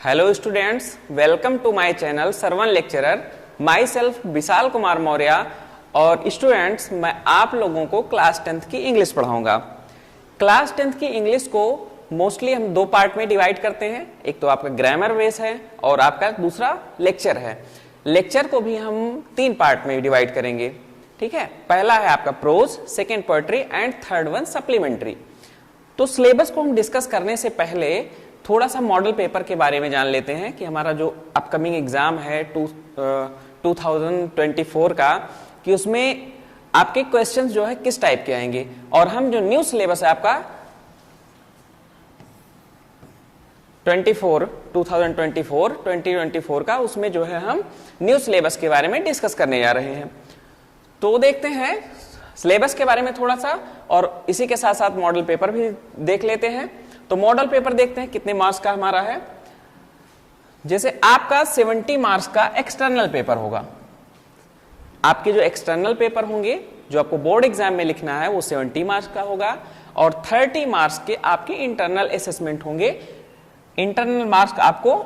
Hello students, welcome to my channel Sarvan lecturer. Myself Vishal Kumar Maurya. और students, मैं आप लोगों को क्लास 10th की इंग्लिश पढ़ाऊंगा। क्लास 10th की इंग्लिश को मोस्टली हम दो पार्ट में डिवाइड करते हैं। एक तो आपका ग्रामर बेस है और आपका दूसरा लेक्चर है। लेक्चर को भी हम तीन पार्ट में डिवाइड करेंगे, ठीक है। पहला है आपका prose, second poetry and third one supplementary. तो सिलेबस को हम डिस्कस करने से पहले थोड़ा सा मॉडल पेपर के बारे में जान लेते हैं कि हमारा जो अपकमिंग एग्जाम है 2024 का, कि उसमें आपके क्वेश्चंस जो है किस टाइप के आएंगे। और हम जो न्यू सिलेबस है आपका 2024 का, उसमें जो है हम न्यू सिलेबस के बारे में डिस्कस करने जा रहे हैं। तो देखते हैं सिलेबस के बारे में थोड़ा सा, और इसी के साथ साथ मॉडल पेपर भी देख लेते हैं। तो मॉडल पेपर देखते हैं कितने मार्क्स का हमारा है। जैसे आपका 70 मार्क्स का एक्सटर्नल पेपर होगा। आपके जो एक्सटर्नल पेपर होंगे जो आपको बोर्ड एग्जाम में लिखना है वो 70 मार्क्स का होगा, और 30 मार्क्स के आपके इंटरनल असेसमेंट होंगे। इंटरनल मार्क्स आपको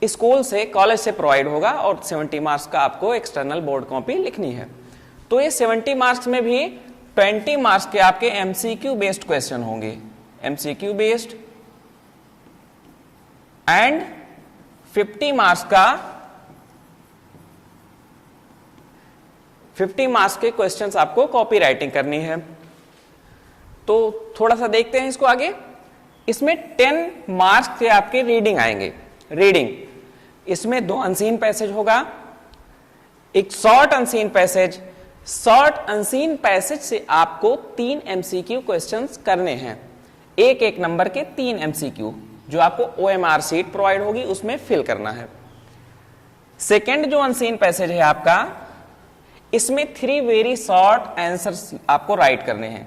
स्कूल से, कॉलेज से प्रोवाइड होगा, और 70 मार्क्स का आपको एक्सटर्नल बोर्ड कॉपी लिखनी है। तो ये 70 मार्क्स में भी 20 मार्क्स के आपके एमसीक्यू बेस्ड क्वेश्चन होंगे, एमसीक्यू बेस्ड, एंड 50 मार्क्स के क्वेश्चंस आपको कॉपी राइटिंग करनी है। तो थोड़ा सा देखते हैं इसको आगे। इसमें 10 मार्क्स के आपके रीडिंग आएंगे। रीडिंग इसमें 2 अनसीन पैसेज होगा, एक short unseen passage. Short unseen passage से आपको 3 एमसीक्यू क्वेश्चंस करने हैं। एक नंबर के 3 एमसीक्यू जो आपको ओएमआर शीट प्रोवाइड होगी उसमें फिल करना है। सेकेंड जो अनसीन पैसेज है आपका, इसमें 3 वेरी शॉर्ट आंसर्स आपको राइट करने हैं।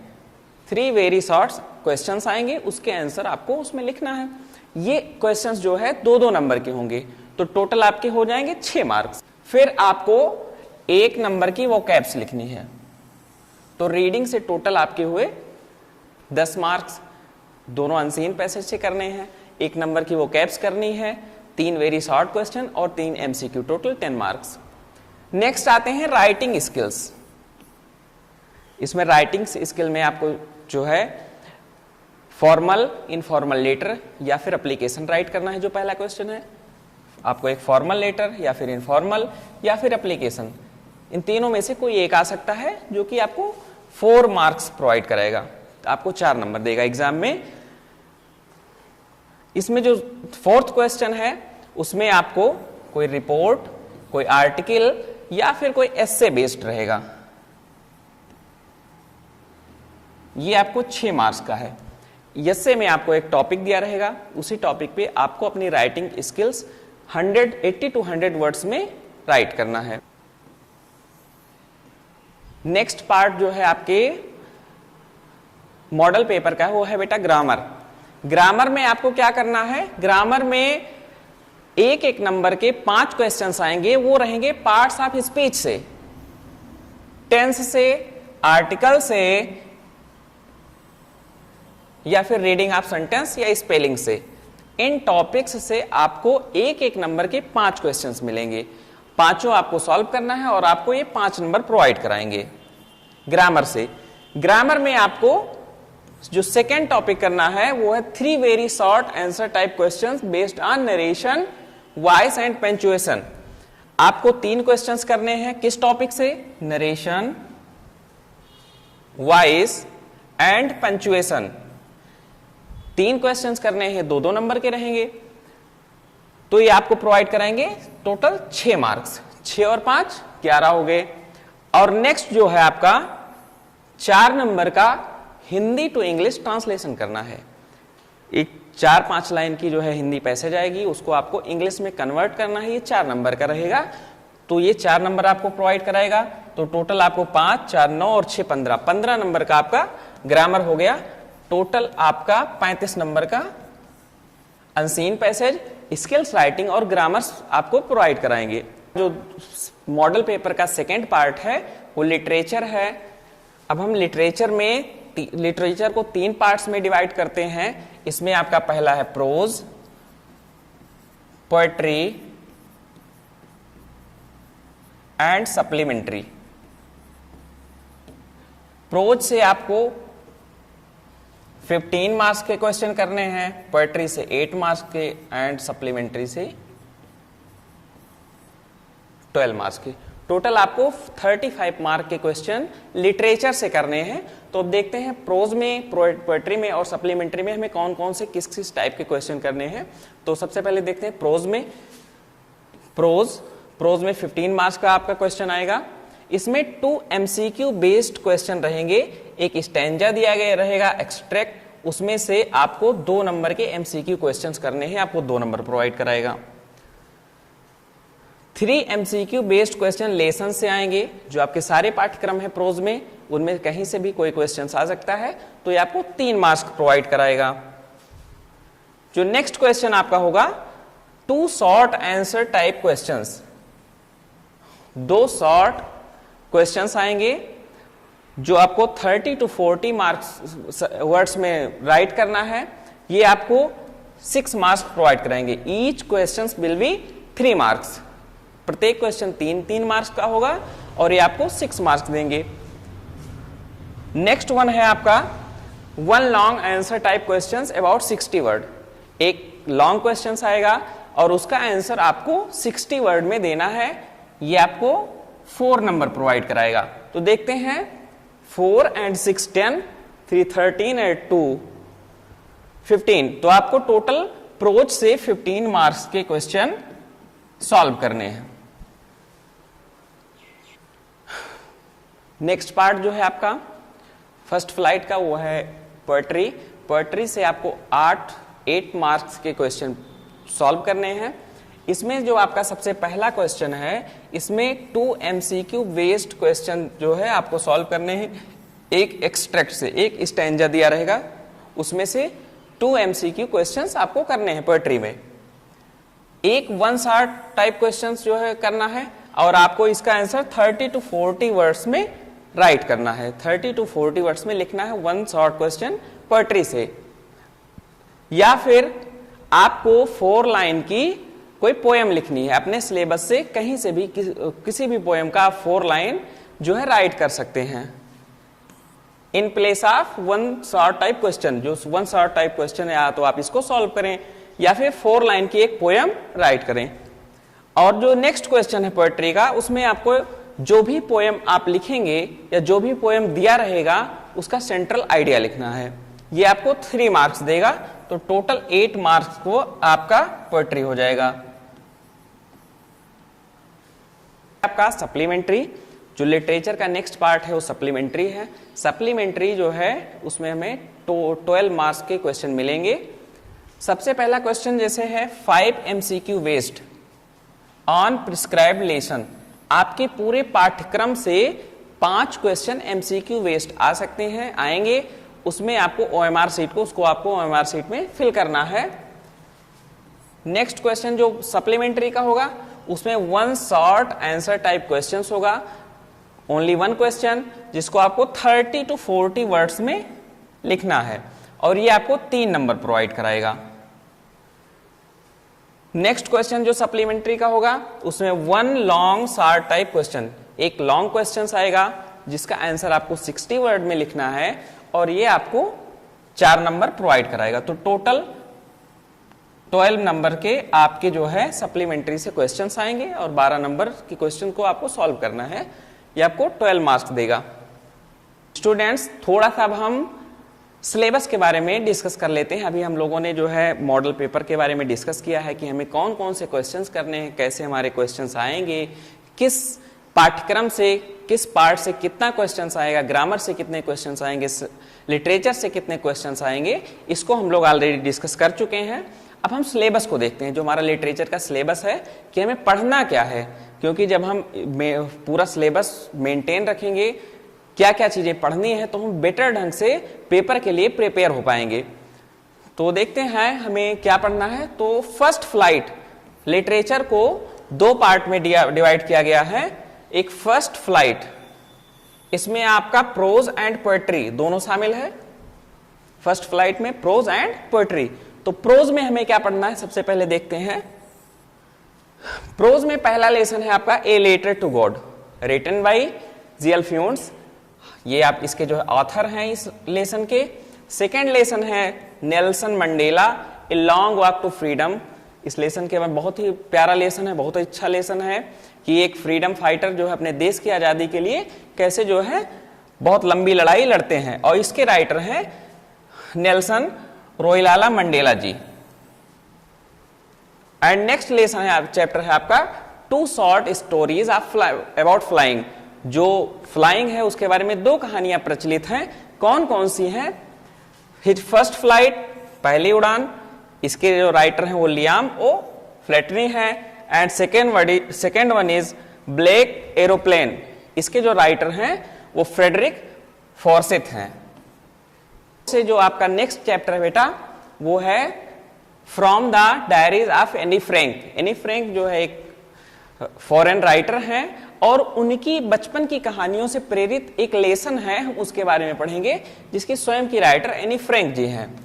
3 वेरी शॉर्ट क्वेश्चंस आएंगे, उसके आंसर आपको उसमें लिखना है। ये क्वेश्चंस जो है 2-2 नंबर के होंगे, तो टोटल आपके हो जाएंगे 6 मार्क्स। फिर आपको 1 नंबर की वोकैब्स लिखनी है। तो रीडिंग से टोटल आपके हुए 10 मार्क्स। दोनों अनसीन पैसेज से करने हैं, 1 नंबर की वोकैब्स करनी है, 3 वेरी शॉर्ट क्वेश्चन और 3 एमसीक्यू, टोटल 10 मार्क्स। नेक्स्ट आते हैं राइटिंग स्किल्स। इसमें राइटिंग स्किल में आपको जो है फॉर्मल, इनफॉर्मल लेटर या फिर एप्लीकेशन राइट करना है। जो पहला क्वेश्चन है, आपको एक फॉर्मल लेटर या फिर इनफॉर्मल या फिर एप्लीकेशन, इन तीनों में से कोई एक आ सकता है जो कि आपको 4 मार्क्स प्रोवाइड करेगा, आपको 4 नंबर देगा एग्जाम में। इसमें जो 4th क्वेश्चन है उसमें आपको कोई रिपोर्ट, कोई आर्टिकल या फिर कोई एस्से बेस्ड रहेगा। ये आपको 6 मार्क्स का है। एस्से में आपको एक टॉपिक दिया रहेगा, उसी टॉपिक पे आपको अपनी राइटिंग स्किल्स 80 to 100 वर्ड्स में राइट करना है। नेक्स्ट पार्ट जो है आपके मॉडल पेपर का, वो है बेटा ग्रामर। ग्रामर में आपको क्या करना है, ग्रामर में एक नंबर के 5 क्वेश्चंस आएंगे, वो रहेंगे पार्ट्स ऑफ स्पीच से, टेंस से, आर्टिकल से, या फिर रीडिंग ऑफ सेंटेंस या स्पेलिंग से। इन टॉपिक्स से आपको एक नंबर के 5 क्वेश्चंस मिलेंगे। पांचों आपको सॉल्व करना है और आपको ये 5 नंबर प्रोवाइड कराएंगे ग्रामर से। ग्रामर में आपको जो सेकेंड टॉपिक करना है वो है 3 very short answer type questions based on narration, voice and punctuation. आपको 3 क्वेश्चंस करने हैं, किस टॉपिक से, narration, voice and punctuation. 3 questions करने हैं, 2-2 नंबर के रहेंगे। तो ये आपको प्रोवाइड कराएंगे टोटल 6 मार्क्स। 6 और 5 11 हो गए। और नेक्स्ट जो है आपका 4 नंबर का हिंदी टू इंग्लिश ट्रांसलेशन करना है। एक 4-5 लाइन की जो है हिंदी पैसेज आएगी, उसको आपको इंग्लिश में कन्वर्ट करना है। ये 4 नंबर का रहेगा, तो ये 4 नंबर आपको प्रोवाइड कराएगा। तो टोटल आपको 5, 4, 9 और 6 15 नंबर का आपका ग्रामर हो गया। टोटल आपका 35 नंबर का अनसीन पैसेज, स्किल्स राइटिंग और ग्रामर आपको प्रोवाइड कराएंगे। जो मॉडल पेपर का सेकेंड पार्ट है वो लिटरेचर है। अब हम लिटरेचर को 3 पार्ट्स में डिवाइड करते हैं। इसमें आपका पहला है prose, poetry and supplementary. Prose से आपको 15 मार्क्स के क्वेश्चन करने हैं, पोएट्री से 8 मार्क्स के एंड सप्लीमेंट्री से 12 मार्क्स के। टोटल आपको 35 मार्क के क्वेश्चन लिटरेचर से करने हैं। तो अब देखते हैं प्रोज में, पोएट्री में और सप्लीमेंट्री में हमें कौन कौन से किस किस टाइप के क्वेश्चन करने हैं। तो सबसे पहले देखते हैं प्रोज में। प्रोज में 15 मार्क्स का आपका क्वेश्चन आएगा। इसमें 2 MCQ बेस्ड क्वेश्चन रहेंगे। एक स्टैंजा दिया गया रहेगा एक्सट्रैक्ट, उसमें से आपको 2 नंबर के MCQ क्वेश्चंस करने हैं, आपको 2 नंबर प्रोवाइड कराएगा। 3 MCQ बेस्ड क्वेश्चन लेसन से आएंगे, जो आपके सारे पाठ्यक्रम है प्रोज में, उनमें कहीं से भी कोई क्वेश्चन आ सकता है, तो ये आपको 3 मार्क्स प्रोवाइड कराएगा। जो नेक्स्ट क्वेश्चन आपका होगा 2 short answer type questions. 2 short questions आएंगे जो आपको 30 to 40 मार्क्स वर्ड्स में राइट करना है। ये आपको 6 मार्क्स प्रोवाइड कराएंगे। Each questions will be 3 marks. प्रत्येक क्वेश्चन 3-3 मार्क्स का होगा और ये आपको 6 मार्क्स देंगे। नेक्स्ट वन है आपका 1 long answer type questions about 60 word. एक लॉन्ग क्वेश्चन आएगा और उसका आंसर आपको 60 वर्ड में देना है। ये आपको 4 नंबर प्रोवाइड कराएगा। तो देखते हैं 4 and 6 10, 3 13 and 2 15। तो आपको टोटल प्रोज से 15 मार्क्स के क्वेश्चन सॉल्व करने हैं। नेक्स्ट पार्ट जो है आपका फर्स्ट फ्लाइट का, वो है पोएट्री। पोएट्री से आपको 8 मार्क्स के क्वेश्चन सॉल्व करने हैं। इसमें जो आपका सबसे पहला क्वेश्चन है, इसमें 2 MCQ बेस्ड क्वेश्चन जो है आपको सॉल्व करने हैं। एक एक्सट्रैक्ट से, एक स्टैंजा दिया रहेगा, उसमें से 2 MCQ क्वेश्चंस आपको करने हैं पोएट्री में। एक 1 शॉर्ट टाइप क्वेश्चंस जो है करना है और आपको इसका आंसर 30 to 40 वर्ड्स में राइट करना है। 30 to 40 वर्ड्स में लिखना है 1 शॉर्ट क्वेश्चन पोएट्री से। या फिर आपको 4 लाइन की कोई पोएम लिखनी है अपने सिलेबस से, कहीं से भी किसी भी पोएम का आप 4 लाइन जो है राइट कर सकते हैं in place of 1 short type question. जो 1 शॉर्ट टाइप क्वेश्चन है, या तो आप इसको सॉल्व करें या फिर 4 लाइन की एक पोएम राइट करें। और जो नेक्स्ट क्वेश्चन है पोएट्री का, उसमें आपको जो भी पोएम आप लिखेंगे या जो भी पोएम दिया रहेगा उसका सेंट्रल आइडिया लिखना है। ये आपको 3 मार्क्स देगा। तो टोटल 8 मार्क्स को आपका पोएट्री हो जाएगा। आपका सप्लीमेंट्री, जो लिटरेचर का नेक्स्ट पार्ट है वो सप्लीमेंट्री है। सप्लीमेंट्री जो है उसमें हमें 12 मार्क्स के क्वेश्चन मिलेंगे। सबसे पहला क्वेश्चन जैसे है 5 MCQ based on prescribed lesson. आपके पूरे पाठ्यक्रम से 5 क्वेश्चन MCQ बेस्ड आ सकते हैं, आएंगे। उसमें आपको OMR सीट को, उसको आपको OMR सीट में फिल करना है। नेक्स्ट क्वेश्चन जो सप्लीमेंट्री का होगा, उसमें 1 शॉर्ट आंसर टाइप क्वेश्चंस होगा। ओनली 1 क्वेश्चन, जिसको आपको 30 to 40 वर्ड्स में लिखना है और ये आपको 3 नंबर प्रोवाइड कराएगा। नेक्स्ट क्वेश्चन जो सप्लीमेंट्री का होगा, उसमें 1 लॉन्ग शॉर्ट टाइप क्वेश्चन, एक लॉन्ग क्वेश्चन आएगा जिसका आंसर आपको 60 वर्ड में लिखना है और ये आपको 4 नंबर प्रोवाइड कराएगा। तो टोटल 12 नंबर के आपके जो है सप्लीमेंट्री से क्वेश्चंस आएंगे और 12 नंबर के क्वेश्चन को आपको सॉल्व करना है। ये आपको 12 मार्क्स देगा। स्टूडेंट्स, थोड़ा सा अब हम सिलेबस के बारे में डिस्कस कर लेते हैं। अभी हम लोगों ने जो है मॉडल पेपर के बारे में डिस्कस किया है कि हमें कौन कौन से क्वेश्चंस करने हैं, कैसे हमारे क्वेश्चंस आएंगे, किस पाठ्यक्रम से किस पार्ट से कितना क्वेश्चंस आएगा, ग्रामर से कितने क्वेश्चंस आएंगे, लिटरेचर से कितने क्वेश्चंस आएंगे, इसको हम लोग ऑलरेडी डिस्कस कर चुके हैं। अब हम सिलेबस को देखते हैं, जो हमारा लिटरेचर का सिलेबस है कि हमें पढ़ना क्या है। क्योंकि जब हम पूरा सिलेबस मेंटेन रखेंगे, क्या क्या चीजें पढ़नी है, तो हम बेटर ढंग से पेपर के लिए प्रिपेयर हो पाएंगे। तो देखते हैं हमें क्या पढ़ना है। तो फर्स्ट फ्लाइट लिटरेचर को 2 पार्ट में डिवाइड किया गया है। एक फर्स्ट फ्लाइट, इसमें आपका प्रोज एंड पोएट्री दोनों शामिल है। फर्स्ट फ्लाइट में प्रोज एंड पोएट्री। तो प्रोज में हमें क्या पढ़ना है, सबसे पहले देखते हैं। प्रोज में पहला लेसन है आपका a letter to God, written by GL Fuentes, ये आप इसके जो ऑथर हैं इस लेसन के। सेकेंड लेसन है Nelson Mandela a long walk to freedom. इस लेसन के बाद बहुत ही प्यारा लेसन है, बहुत ही अच्छा लेसन है कि एक फ्रीडम फाइटर जो है अपने देश की आजादी के लिए कैसे जो है बहुत लंबी लड़ाई लड़ते हैं, और इसके राइटर हैं Nelson Rolihlahla Mandela ji. And next lesson है चैप्टर है आपका two short stories of about flying. जो फ्लाइंग है उसके बारे में दो कहानियां प्रचलित हैं। कौन कौन सी हैं? हिज फर्स्ट फ्लाइट, पहली उड़ान, इसके जो राइटर हैं वो लियाम ओ फ्लेटनी है। And second one is black aeroplane, इसके जो राइटर हैं वो फ्रेडरिक फॉर्सिथ हैं। से जो आपका नेक्स्ट चैप्टर है बेटा वो है from the diaries of Anne Frank. Anne Frank जो है एक फॉरेन राइटर हैं और उनकी बचपन की कहानियों से प्रेरित एक लेसन है, हम उसके बारे में पढ़ेंगे, जिसकी स्वयं की राइटर एनी फ्रैंक जी हैं।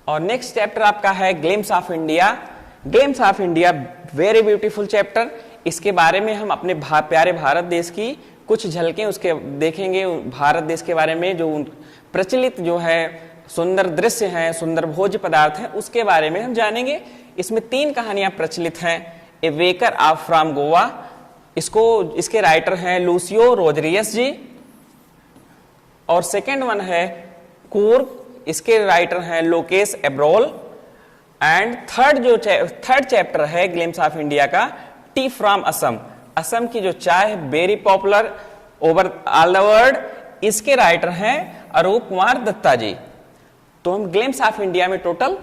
और नेक्स्ट चैप्टर आपका है glimpse of India. Glimpse of India very beautiful chapter. इसके बारे में हम अपने प्यारे भारत देश की कुछ झलकें उसके देखेंगे, भारत देश के बारे में जो प्रचलित जो है सुंदर दृश्य हैं, सुंदर भोज्य पदार्थ हैं, उसके बारे में हम जानेंगे। इसमें 3 कहानियां प्रचलित हैं। ए वेकर ऑफ फ्रॉम गोवा, इसके राइटर हैं लूसियो रोड्रिगेज जी। और सेकेंड वन है कूर्ग, इसके राइटर हैं Lokesh Abrol. And third chapter है ग्लिम्स ऑफ इंडिया का टी फ्रॉम असम। असम की जो चाय है very popular over all the world, इसके राइटर हैं अरूप कुमार दत्ता जी। तो हम ग्लिम्स ऑफ इंडिया में total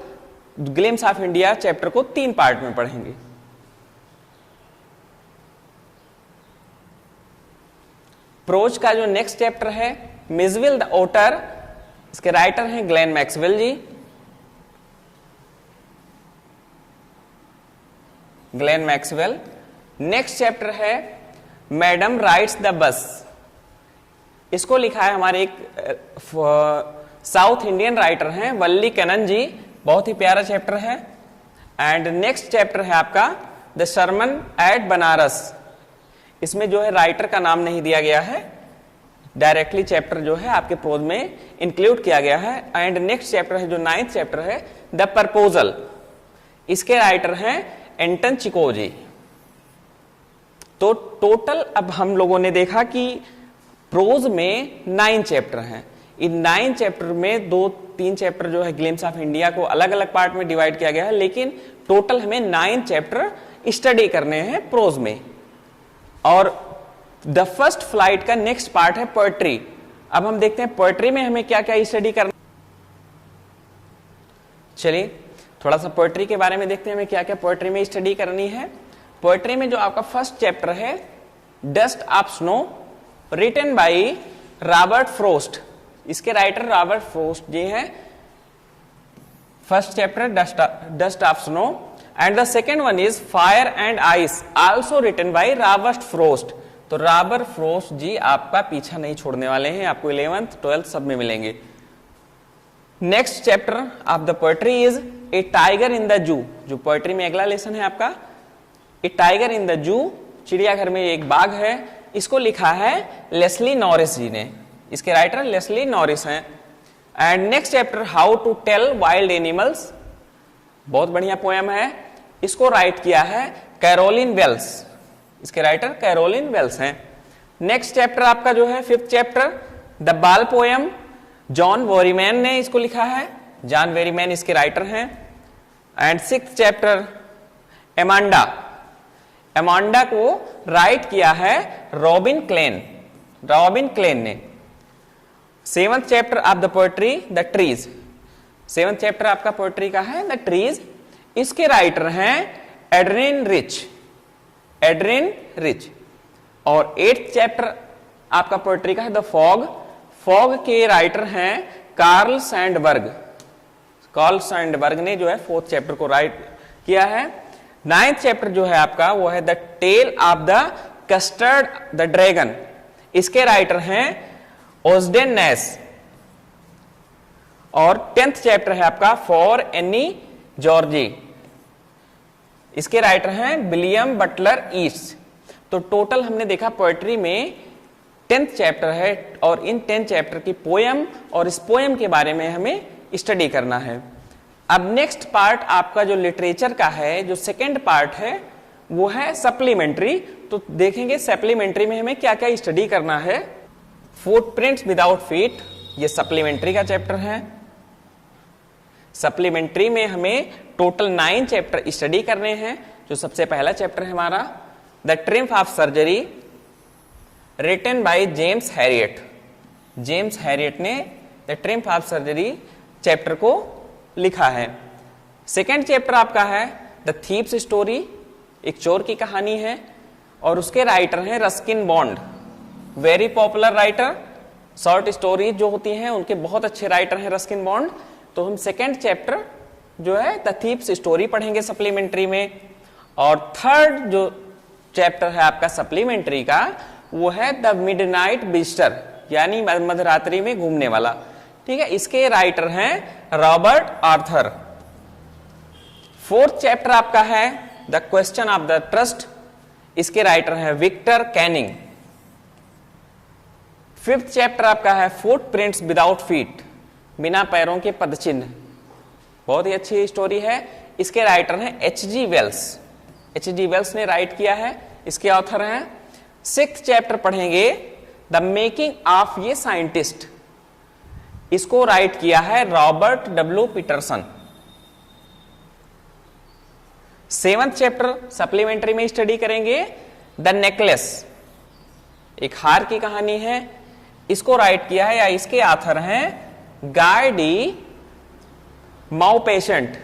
glimpse of India chapter को 3 पार्ट में पढ़ेंगे। प्रोज का जो नेक्स्ट चैप्टर है मिजविल द ओटर, इसके राइटर हैं Glen Maxwell ji. Glen Maxwell. Next chapter है मैडम राइड्स द बस, इसको लिखा है हमारे एक साउथ इंडियन राइटर हैं वल्ली कनन जी। बहुत ही प्यारा चैप्टर है। एंड नेक्स्ट चैप्टर है आपका द सरमन एट बनारस। इसमें जो है राइटर का नाम नहीं दिया गया है, डायरेक्टली चैप्टर जो है आपके प्रोज में इंक्लूड किया गया है। एंड नेक्स्ट चैप्टर है जो 9th चैप्टर है द प्रपोजल, इसके राइटर हैं एंटन चिको जी। तो टोटल अब हम लोगों ने देखा कि प्रोज में 9 चैप्टर हैं। इन 9 चैप्टर में 2-3 चैप्टर जो है ग्लिम्स ऑफ इंडिया को अलग अलग पार्ट में डिवाइड किया गया है, लेकिन टोटल हमें 9 चैप्टर स्टडी करने हैं प्रोज में। और द फर्स्ट फ्लाइट का नेक्स्ट पार्ट है पोएट्री। अब हम देखते हैं पोएट्री में हमें क्या क्या स्टडी करना। चलिए थोड़ा सा पोएट्री के बारे में देखते हैं हमें क्या क्या पोएट्री में स्टडी करनी है। पोएट्री में जो आपका फर्स्ट चैप्टर है dust of snow, written by Robert Frost, इसके राइटर रॉबर्ट फ्रोस्ट जी हैं। First chapter dust of snow. And the second one is fire and ice, also written by Robert Frost. तो Robert Frost ji आपका पीछा नहीं छोड़ने वाले हैं, आपको 11th 12th सब में मिलेंगे। Next chapter of the poetry is a tiger in the zoo. जो पोएट्री में अगला लेसन है आपका ए टाइगर इन द जू, चिड़ियाघर में एक बाघ है, इसको लिखा है लेस्ली नॉरिस जी ने, इसके राइटर लेस्ली नॉरिस हैं। And next chapter how to tell wild animals, बहुत बढ़िया पोएम है, इसको राइट किया है कैरोलिन वेल्स, इसके राइटर कैरोलिन वेल्स हैं। नेक्स्ट चैप्टर आपका जो है 5th chapter the ball poem, John Berryman ने इसको लिखा है, जॉन वेरीमैन इसके राइटर हैं। एंड 6th चैप्टर एमांडा, एमांडा को राइट किया है रॉबिन क्लेन ने। 7th chapter of the poetry the trees, 7th chapter आपका पोएट्री का है द ट्रीज, इसके राइटर हैं एड्रिन रिच। और 8th चैप्टर आपका पोएट्री का है द फॉग, फॉग के राइटर हैं कार्ल सैंडबर्ग ने जो है 4th चैप्टर को राइट किया है। 9th चैप्टर जो है आपका वो है the tale of the custard the dragon, इसके राइटर हैं ओस्डेन नेस। और 10th चैप्टर है आपका फॉर एनी जॉर्जी, इसके राइटर हैं विलियम बटलर ईस्ट। तो टोटल हमने देखा पोएट्री में 10th चैप्टर है और इन 10 चैप्टर की पोयम और इस पोयम के बारे में हमें स्टडी करना है। अब नेक्स्ट पार्ट आपका जो लिटरेचर का है, जो सेकेंड पार्ट है वो है सप्लीमेंट्री। तो देखेंगे सप्लीमेंट्री में हमें क्या क्या स्टडी करना है। फुटप्रिंट्स विदाउट फीट, ये सप्लीमेंट्री का चैप्टर है। सप्लीमेंट्री में हमें टोटल 9 चैप्टर स्टडी करने हैं। जो सबसे पहला चैप्टर है हमारा the triumph of surgery, written by James Herriot. James Herriot ने the triumph of surgery chapter को लिखा है। सेकेंड चैप्टर आपका है द थीव्स स्टोरी, एक चोर की कहानी है और उसके राइटर हैं Ruskin bond, very popular writer. Short story जो होती हैं उनके बहुत अच्छे राइटर हैं रस्किन बॉन्ड। तो हम सेकेंड चैप्टर जो है द थीव्स स्टोरी पढ़ेंगे सप्लीमेंट्री में। और थर्ड जो चैप्टर है आपका सप्लीमेंट्री का वो है द मिडनाइट विजिटर, यानी मध्यरात्रि में घूमने वाला। ठीक है, इसके राइटर हैं रॉबर्ट आर्थर। फोर्थ चैप्टर आपका है the question of the trust, इसके राइटर हैं विक्टर कैनिंग। फिफ्थ चैप्टर आपका है फुटप्रिंट्स विदाउट फीट, बिना पैरों के पदचिन्ह, बहुत ही अच्छी स्टोरी है। इसके राइटर हैं H.G. वेल्स। H.G. वेल्स ने राइट किया है, इसके ऑथर हैं। सिक्स्थ चैप्टर पढ़ेंगे the making of a scientist, इसको राइट किया है Robert W. Peterson. Seventh chapter supplementary में स्टडी करेंगे द नेकलेस, एक हार की कहानी है, इसको राइट किया है या इसके ऑथर हैं Guy de माउपेशेंट।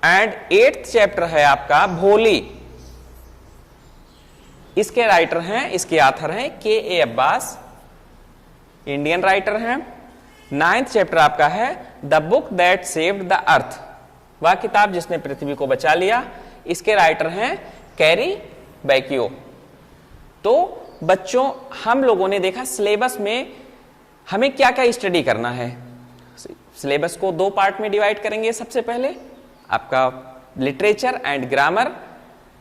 And 8th chapter है आपका भोली, इसके राइटर हैं, इसके ऑथर हैं K.A. अब्बास, इंडियन राइटर हैं। 9th चैप्टर आपका है the book that saved the earth, वह किताब जिसने पृथ्वी को बचा लिया, इसके राइटर हैं कैरी बैक्यो। तो बच्चों हम लोगों ने देखा सिलेबस में हमें क्या क्या स्टडी करना है। सिलेबस को 2 पार्ट में डिवाइड करेंगे। सबसे पहले आपका लिटरेचर एंड ग्रामर।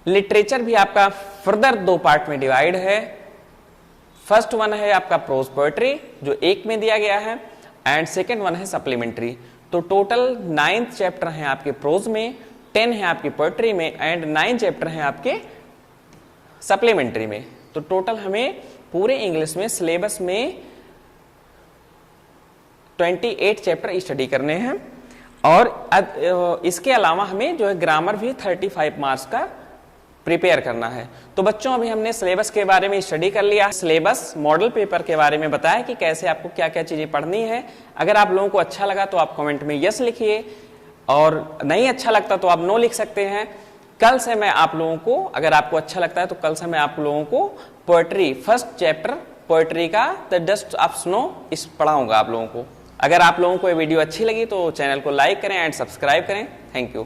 लिटरेचर भी आपका फर्दर 2 पार्ट में डिवाइड है। फर्स्ट वन है आपका प्रोज पोएट्री जो 1 में दिया गया है एंड सेकेंड वन है सप्लीमेंट्री। तो टोटल 9th चैप्टर है आपके प्रोज में, 10 है आपकी पोएट्री में एंड 9 चैप्टर है आपके सप्लीमेंट्री में। तो टोटल हमें पूरे इंग्लिश में सिलेबस में 28 चैप्टर स्टडी करने हैं। और इसके अलावा हमें जो है ग्रामर भी 35 मार्क्स का प्रिपेयर करना है। तो बच्चों अभी हमने सिलेबस के बारे में स्टडी कर लिया। सिलेबस मॉडल पेपर के बारे में बताया कि कैसे आपको क्या क्या चीजें पढ़नी है। अगर आप लोगों को अच्छा लगा तो आप कमेंट में यस लिखिए और नहीं अच्छा लगता तो आप नो लिख सकते हैं। कल से मैं आप लोगों को, अगर आपको अच्छा लगता है तो कल से मैं आप लोगों को पोएट्री फर्स्ट चैप्टर पोएट्री का द डस्ट ऑफ स्नो इस पढ़ाऊंगा आप लोगों को। अगर आप लोगों को ये वीडियो अच्छी लगी तो चैनल को लाइक करें एंड सब्सक्राइब करें। Thank you.